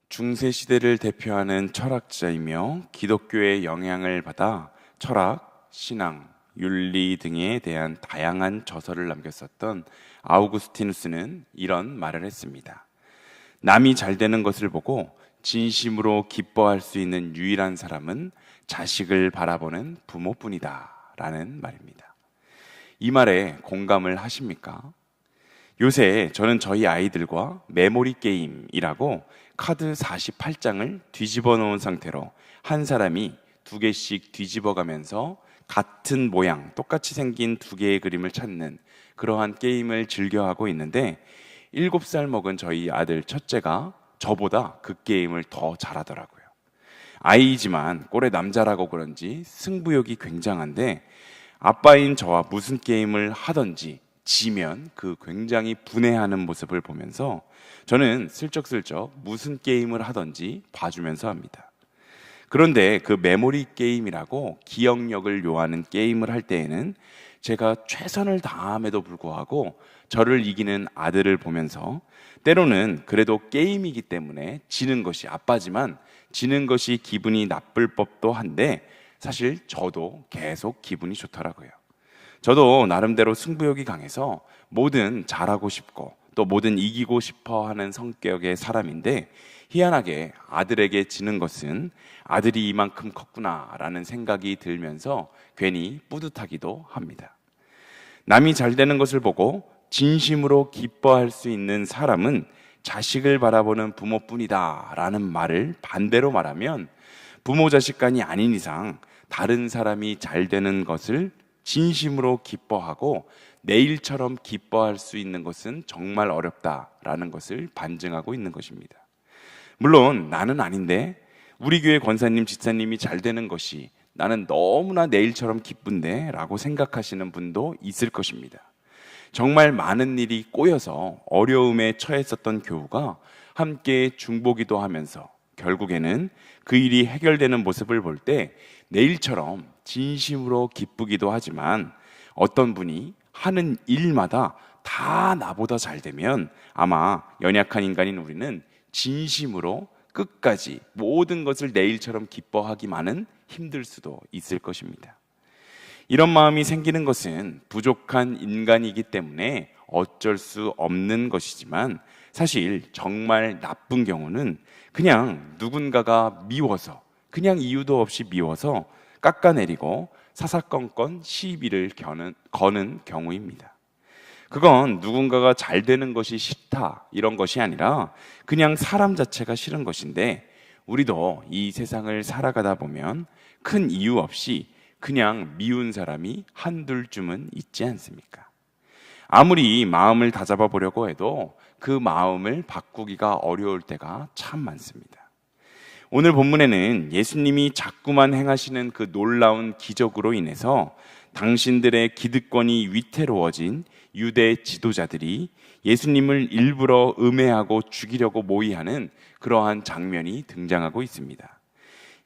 중세 시대를 대표하는 철학자이며 기독교의 영향을 받아 철학, 신앙, 윤리 등에 대한 다양한 저서를 남겼었던 아우구스티누스는 이런 말을 했습니다. 남이 잘 되는 것을 보고 진심으로 기뻐할 수 있는 유일한 사람은 자식을 바라보는 부모뿐이다 라는 말입니다. 이 말에 공감을 하십니까? 요새 저는 저희 아이들과 메모리 게임이라고 카드 48장을 뒤집어 놓은 상태로 한 사람이 두 개씩 뒤집어 가면서 같은 모양, 똑같이 생긴 두 개의 그림을 찾는 그러한 게임을 즐겨하고 있는데 7살 먹은 저희 아들 첫째가 저보다 그 게임을 더 잘하더라고요. 아이지만 꼴의 남자라고 그런지 승부욕이 굉장한데 아빠인 저와 무슨 게임을 하든지 지면 그 굉장히 분해하는 모습을 보면서 저는 슬쩍슬쩍 무슨 게임을 하든지 봐주면서 합니다. 그런데 그 메모리 게임이라고 기억력을 요하는 게임을 할 때에는 제가 최선을 다함에도 불구하고 저를 이기는 아들을 보면서 때로는 그래도 게임이기 때문에 지는 것이 아빠지만 지는 것이 기분이 나쁠 법도 한데 사실 저도 계속 기분이 좋더라고요. 저도 나름대로 승부욕이 강해서 뭐든 잘하고 싶고 또 뭐든 이기고 싶어 하는 성격의 사람인데 희한하게 아들에게 지는 것은 아들이 이만큼 컸구나라는 생각이 들면서 괜히 뿌듯하기도 합니다. 남이 잘 되는 것을 보고 진심으로 기뻐할 수 있는 사람은 자식을 바라보는 부모뿐이다 라는 말을 반대로 말하면 부모 자식 간이 아닌 이상 다른 사람이 잘 되는 것을 진심으로 기뻐하고 내일처럼 기뻐할 수 있는 것은 정말 어렵다라는 것을 반증하고 있는 것입니다. 물론 나는 아닌데 우리 교회 권사님, 집사님이 잘 되는 것이 나는 너무나 내일처럼 기쁜데 라고 생각하시는 분도 있을 것입니다. 정말 많은 일이 꼬여서 어려움에 처했었던 교우가 함께 중보기도 하면서 결국에는 그 일이 해결되는 모습을 볼 때 내일처럼 진심으로 기쁘기도 하지만 어떤 분이 하는 일마다 다 나보다 잘 되면 아마 연약한 인간인 우리는 진심으로 끝까지 모든 것을 내일처럼 기뻐하기만은 힘들 수도 있을 것입니다. 이런 마음이 생기는 것은 부족한 인간이기 때문에 어쩔 수 없는 것이지만 사실 정말 나쁜 경우는 그냥 누군가가 미워서 그냥 이유도 없이 미워서 깎아내리고 사사건건 시비를 거는 경우입니다. 그건 누군가가 잘 되는 것이 싫다 이런 것이 아니라 그냥 사람 자체가 싫은 것인데 우리도 이 세상을 살아가다 보면 큰 이유 없이 그냥 미운 사람이 한둘쯤은 있지 않습니까? 아무리 마음을 다잡아 보려고 해도 그 마음을 바꾸기가 어려울 때가 참 많습니다. 오늘 본문에는 예수님이 자꾸만 행하시는 그 놀라운 기적으로 인해서 당신들의 기득권이 위태로워진 유대 지도자들이 예수님을 일부러 음해하고 죽이려고 모의하는 그러한 장면이 등장하고 있습니다.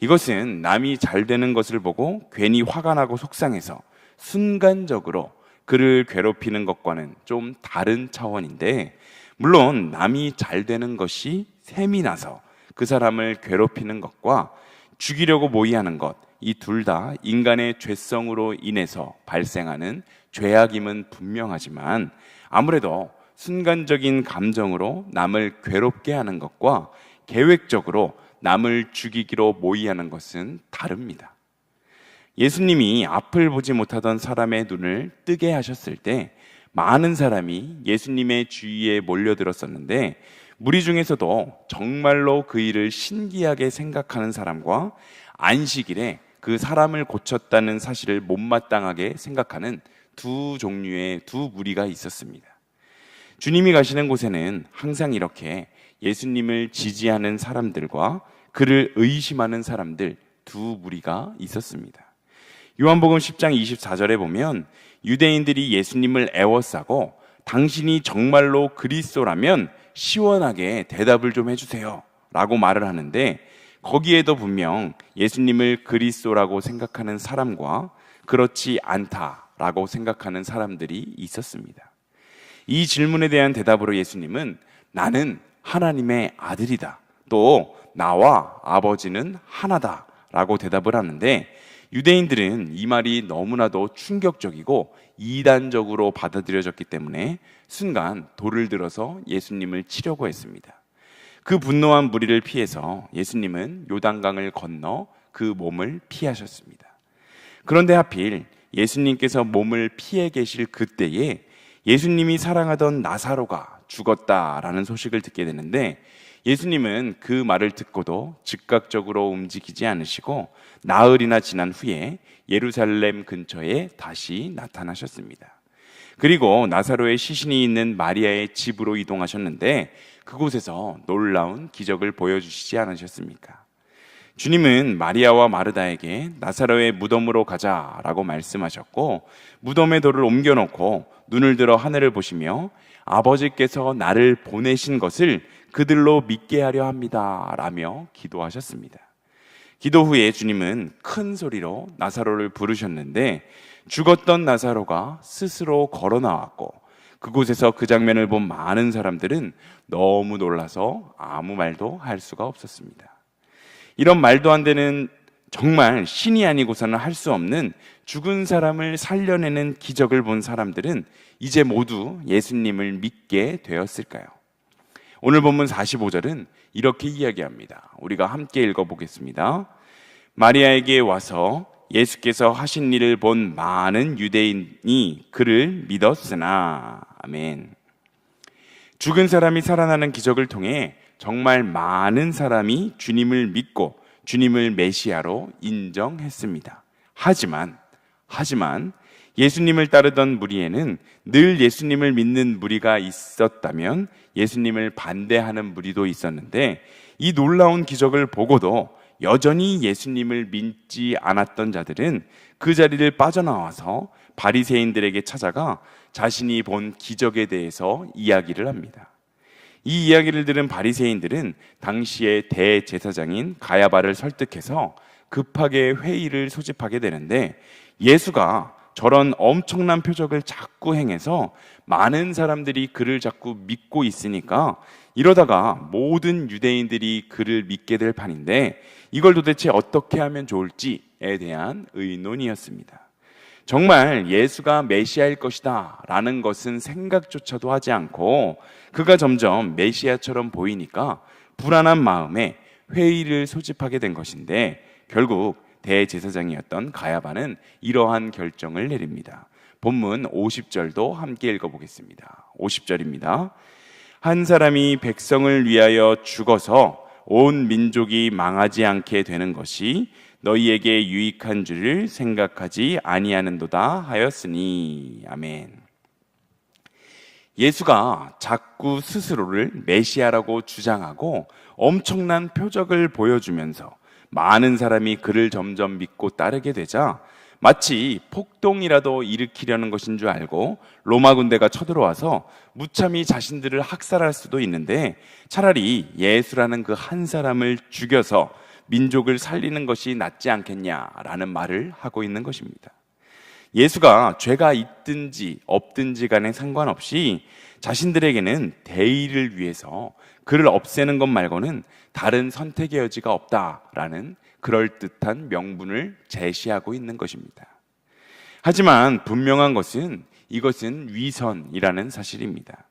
이것은 남이 잘 되는 것을 보고 괜히 화가 나고 속상해서 순간적으로 그를 괴롭히는 것과는 좀 다른 차원인데 물론 남이 잘 되는 것이 셈이 나서 그 사람을 괴롭히는 것과 죽이려고 모의하는 것, 이 둘 다 인간의 죄성으로 인해서 발생하는 죄악임은 분명하지만 아무래도 순간적인 감정으로 남을 괴롭게 하는 것과 계획적으로 남을 죽이기로 모의하는 것은 다릅니다. 예수님이 앞을 보지 못하던 사람의 눈을 뜨게 하셨을 때 많은 사람이 예수님의 주위에 몰려들었었는데 무리 중에서도 정말로 그 일을 신기하게 생각하는 사람과 안식일에 그 사람을 고쳤다는 사실을 못마땅하게 생각하는 두 종류의 두 무리가 있었습니다. 주님이 가시는 곳에는 항상 이렇게 예수님을 지지하는 사람들과 그를 의심하는 사람들 두 무리가 있었습니다. 요한복음 10장 24절에 보면 유대인들이 예수님을 애워싸고 당신이 정말로 그리스도라면 시원하게 대답을 좀 해주세요 라고 말을 하는데 거기에도 분명 예수님을 그리스도라고 생각하는 사람과 그렇지 않다라고 생각하는 사람들이 있었습니다. 이 질문에 대한 대답으로 예수님은 나는 하나님의 아들이다, 또 나와 아버지는 하나다 라고 대답을 하는데, 유대인들은 이 말이 너무나도 충격적이고 이단적으로 받아들여졌기 때문에 순간 돌을 들어서 예수님을 치려고 했습니다. 그 분노한 무리를 피해서 예수님은 요단강을 건너 그 몸을 피하셨습니다. 그런데 하필 예수님께서 몸을 피해 계실 그때에 예수님이 사랑하던 나사로가 죽었다라는 소식을 듣게 되는데, 예수님은 그 말을 듣고도 즉각적으로 움직이지 않으시고 나흘이나 지난 후에 예루살렘 근처에 다시 나타나셨습니다. 그리고 나사로의 시신이 있는 마리아의 집으로 이동하셨는데, 그곳에서 놀라운 기적을 보여주시지 않으셨습니까? 주님은 마리아와 마르다에게 나사로의 무덤으로 가자라고 말씀하셨고, 무덤의 돌을 옮겨놓고 눈을 들어 하늘을 보시며 아버지께서 나를 보내신 것을 그들로 믿게 하려 합니다 라며 기도하셨습니다. 기도 후에 주님은 큰 소리로 나사로를 부르셨는데, 죽었던 나사로가 스스로 걸어 나왔고, 그곳에서 그 장면을 본 많은 사람들은 너무 놀라서 아무 말도 할 수가 없었습니다. 이런 말도 안 되는, 정말 신이 아니고서는 할 수 없는 죽은 사람을 살려내는 기적을 본 사람들은 이제 모두 예수님을 믿게 되었을까요? 오늘 본문 45절은 이렇게 이야기합니다. 우리가 함께 읽어보겠습니다. 마리아에게 와서 예수께서 하신 일을 본 많은 유대인이 그를 믿었으나. 아멘. 죽은 사람이 살아나는 기적을 통해 정말 많은 사람이 주님을 믿고 주님을 메시아로 인정했습니다. 하지만 예수님을 따르던 무리에는 늘 예수님을 믿는 무리가 있었다면 예수님을 반대하는 무리도 있었는데, 이 놀라운 기적을 보고도 여전히 예수님을 믿지 않았던 자들은 그 자리를 빠져나와서 바리새인들에게 찾아가 자신이 본 기적에 대해서 이야기를 합니다. 이 이야기를 들은 바리새인들은 당시의 대제사장인 가야바를 설득해서 급하게 회의를 소집하게 되는데, 예수가 저런 엄청난 표적을 자꾸 행해서 많은 사람들이 그를 자꾸 믿고 있으니까 이러다가 모든 유대인들이 그를 믿게 될 판인데, 이걸 도대체 어떻게 하면 좋을지에 대한 의논이었습니다. 정말 예수가 메시아일 것이다 라는 것은 생각조차도 하지 않고, 그가 점점 메시아처럼 보이니까 불안한 마음에 회의를 소집하게 된 것인데, 결국 대제사장이었던 가야바는 이러한 결정을 내립니다. 본문 50절도 함께 읽어보겠습니다. 50절입니다. 한 사람이 백성을 위하여 죽어서 온 민족이 망하지 않게 되는 것이 너희에게 유익한 줄을 생각하지 아니하는도다 하였으니. 아멘. 예수가 자꾸 스스로를 메시아라고 주장하고 엄청난 표적을 보여주면서 많은 사람이 그를 점점 믿고 따르게 되자 마치 폭동이라도 일으키려는 것인 줄 알고 로마 군대가 쳐들어와서 무참히 자신들을 학살할 수도 있는데, 차라리 예수라는 그 한 사람을 죽여서 민족을 살리는 것이 낫지 않겠냐라는 말을 하고 있는 것입니다. 예수가 죄가 있든지 없든지 간에 상관없이 자신들에게는 대의를 위해서 그를 없애는 것 말고는 다른 선택의 여지가 없다라는 그럴듯한 명분을 제시하고 있는 것입니다. 하지만 분명한 것은 이것은 위선이라는 사실입니다.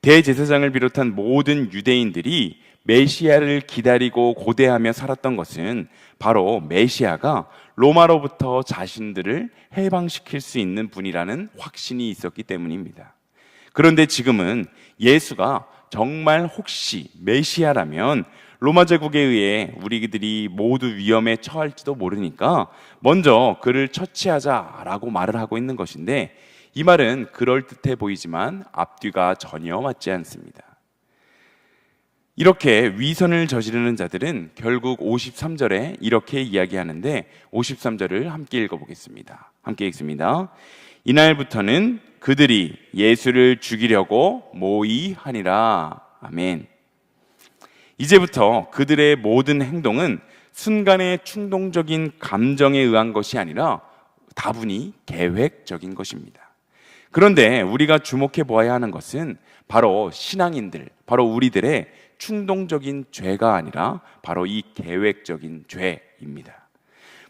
대제사장을 비롯한 모든 유대인들이 메시아를 기다리고 고대하며 살았던 것은 바로 메시아가 로마로부터 자신들을 해방시킬 수 있는 분이라는 확신이 있었기 때문입니다. 그런데 지금은 예수가 정말 혹시 메시아라면 로마 제국에 의해 우리들이 모두 위험에 처할지도 모르니까 먼저 그를 처치하자라고 말을 하고 있는 것인데, 이 말은 그럴듯해 보이지만 앞뒤가 전혀 맞지 않습니다. 이렇게 위선을 저지르는 자들은 결국 53절에 이렇게 이야기하는데, 53절을 함께 읽어보겠습니다. 함께 읽습니다. 이날부터는 그들이 예수를 죽이려고 모의하니라. 아멘. 이제부터 그들의 모든 행동은 순간의 충동적인 감정에 의한 것이 아니라 다분히 계획적인 것입니다. 그런데 우리가 주목해 보아야 하는 것은 바로 신앙인들, 바로 우리들의 충동적인 죄가 아니라 바로 이 계획적인 죄입니다.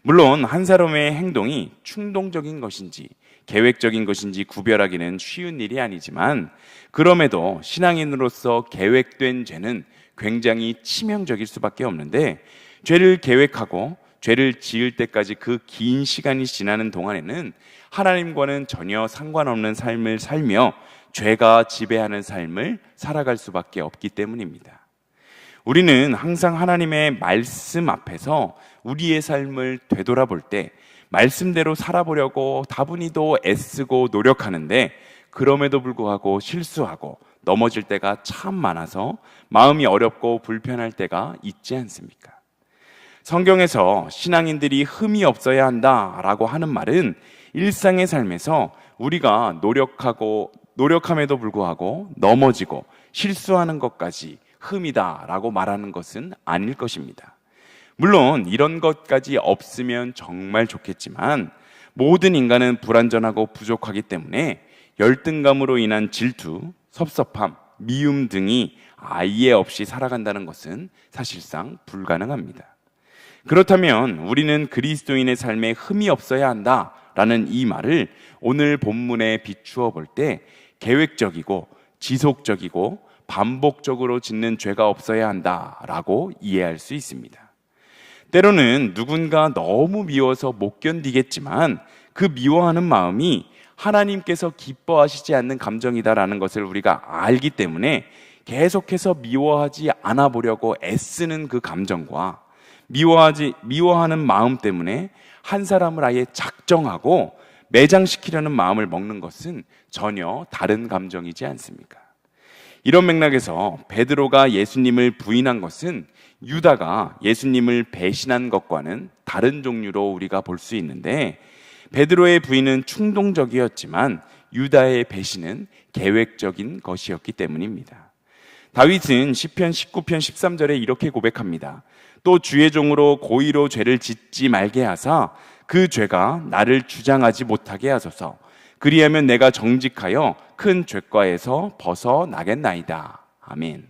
물론 한 사람의 행동이 충동적인 것인지 계획적인 것인지 구별하기는 쉬운 일이 아니지만, 그럼에도 신앙인으로서 계획된 죄는 굉장히 치명적일 수밖에 없는데, 죄를 계획하고 죄를 지을 때까지 그 긴 시간이 지나는 동안에는 하나님과는 전혀 상관없는 삶을 살며 죄가 지배하는 삶을 살아갈 수밖에 없기 때문입니다. 우리는 항상 하나님의 말씀 앞에서 우리의 삶을 되돌아볼 때 말씀대로 살아보려고 다분히도 애쓰고 노력하는데, 그럼에도 불구하고 실수하고 넘어질 때가 참 많아서 마음이 어렵고 불편할 때가 있지 않습니까? 성경에서 신앙인들이 흠이 없어야 한다라고 하는 말은 일상의 삶에서 우리가 노력함에도 불구하고 넘어지고 실수하는 것까지 흠이다라고 말하는 것은 아닐 것입니다. 물론 이런 것까지 없으면 정말 좋겠지만, 모든 인간은 불완전하고 부족하기 때문에 열등감으로 인한 질투, 섭섭함, 미움 등이 아예 없이 살아간다는 것은 사실상 불가능합니다. 그렇다면 우리는 그리스도인의 삶에 흠이 없어야 한다라는 이 말을 오늘 본문에 비추어 볼 때 계획적이고 지속적이고 반복적으로 짓는 죄가 없어야 한다라고 이해할 수 있습니다. 때로는 누군가 너무 미워서 못 견디겠지만 그 미워하는 마음이 하나님께서 기뻐하시지 않는 감정이다라는 것을 우리가 알기 때문에 계속해서 미워하지 않아 보려고 애쓰는 그 감정과 미워하는 마음 때문에 한 사람을 아예 작정하고 매장시키려는 마음을 먹는 것은 전혀 다른 감정이지 않습니까? 이런 맥락에서 베드로가 예수님을 부인한 것은 유다가 예수님을 배신한 것과는 다른 종류로 우리가 볼 수 있는데, 베드로의 부인은 충동적이었지만 유다의 배신은 계획적인 것이었기 때문입니다. 다윗은 시편 19편 13절에 이렇게 고백합니다. 또 주의 종으로 고의로 죄를 짓지 말게 하사 그 죄가 나를 주장하지 못하게 하소서. 그리하면 내가 정직하여 큰 죄과에서 벗어나겠나이다. 아멘.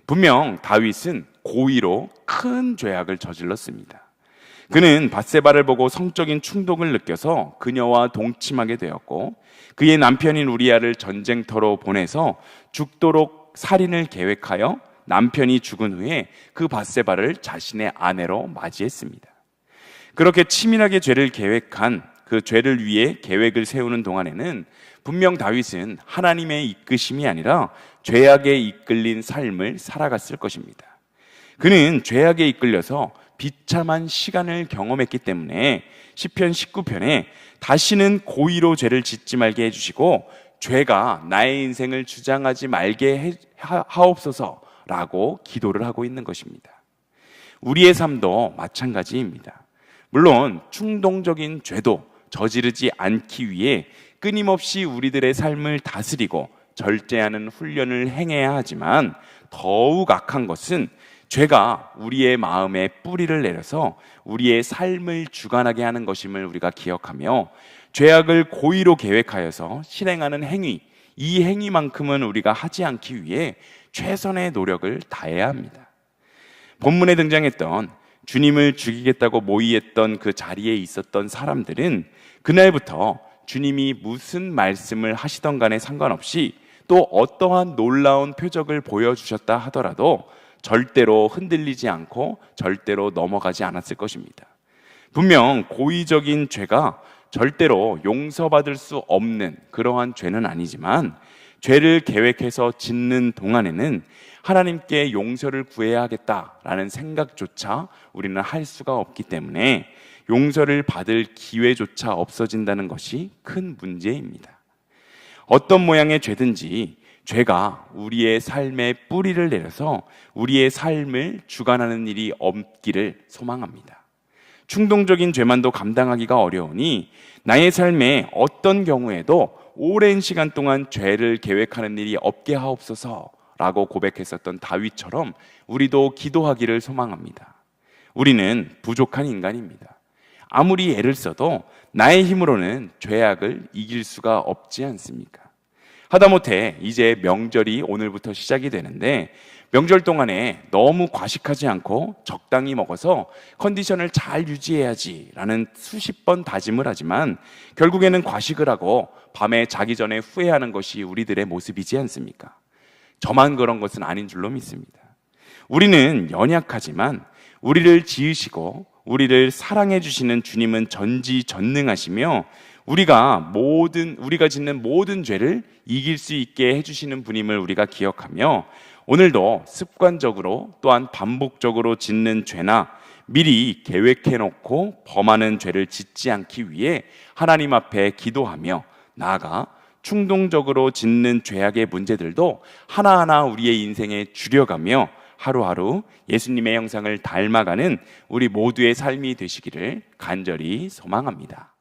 분명 다윗은 고의로 큰 죄악을 저질렀습니다. 그는 밧세바를 보고 성적인 충동을 느껴서 그녀와 동침하게 되었고, 그의 남편인 우리아를 전쟁터로 보내서 죽도록 살인을 계획하여 남편이 죽은 후에 그 밧세바를 자신의 아내로 맞이했습니다. 그렇게 치밀하게 죄를 계획한 그 죄를 위해 계획을 세우는 동안에는 분명 다윗은 하나님의 이끄심이 아니라 죄악에 이끌린 삶을 살아갔을 것입니다. 그는 죄악에 이끌려서 비참한 시간을 경험했기 때문에 시편 19편에 다시는 고의로 죄를 짓지 말게 해주시고 죄가 나의 인생을 주장하지 말게 하옵소서라고 기도를 하고 있는 것입니다. 우리의 삶도 마찬가지입니다. 물론 충동적인 죄도 저지르지 않기 위해 끊임없이 우리들의 삶을 다스리고 절제하는 훈련을 행해야 하지만, 더욱 악한 것은 죄가 우리의 마음에 뿌리를 내려서 우리의 삶을 주관하게 하는 것임을 우리가 기억하며, 죄악을 고의로 계획하여서 실행하는 행위, 이 행위만큼은 우리가 하지 않기 위해 최선의 노력을 다해야 합니다. 본문에 등장했던 주님을 죽이겠다고 모의했던 그 자리에 있었던 사람들은 그날부터 주님이 무슨 말씀을 하시던 간에 상관없이, 또 어떠한 놀라운 표적을 보여주셨다 하더라도 절대로 흔들리지 않고 절대로 넘어가지 않았을 것입니다. 분명 고의적인 죄가 절대로 용서받을 수 없는 그러한 죄는 아니지만, 죄를 계획해서 짓는 동안에는 하나님께 용서를 구해야 하겠다라는 생각조차 우리는 할 수가 없기 때문에 용서를 받을 기회조차 없어진다는 것이 큰 문제입니다. 어떤 모양의 죄든지 죄가 우리의 삶에 뿌리를 내려서 우리의 삶을 주관하는 일이 없기를 소망합니다. 충동적인 죄만도 감당하기가 어려우니 나의 삶에 어떤 경우에도 오랜 시간 동안 죄를 계획하는 일이 없게 하옵소서라고 고백했었던 다윗처럼 우리도 기도하기를 소망합니다. 우리는 부족한 인간입니다. 아무리 애를 써도 나의 힘으로는 죄악을 이길 수가 없지 않습니까? 하다못해 이제 명절이 오늘부터 시작이 되는데, 명절 동안에 너무 과식하지 않고 적당히 먹어서 컨디션을 잘 유지해야지라는 수십 번 다짐을 하지만 결국에는 과식을 하고 밤에 자기 전에 후회하는 것이 우리들의 모습이지 않습니까? 저만 그런 것은 아닌 줄로 믿습니다. 우리는 연약하지만 우리를 지으시고 우리를 사랑해 주시는 주님은 전지전능하시며 우리가 짓는 모든 죄를 이길 수 있게 해주시는 분임을 우리가 기억하며 오늘도 습관적으로 또한 반복적으로 짓는 죄나 미리 계획해 놓고 범하는 죄를 짓지 않기 위해 하나님 앞에 기도하며 나아가 충동적으로 짓는 죄악의 문제들도 하나하나 우리의 인생에 줄여가며 하루하루 예수님의 형상을 닮아가는 우리 모두의 삶이 되시기를 간절히 소망합니다.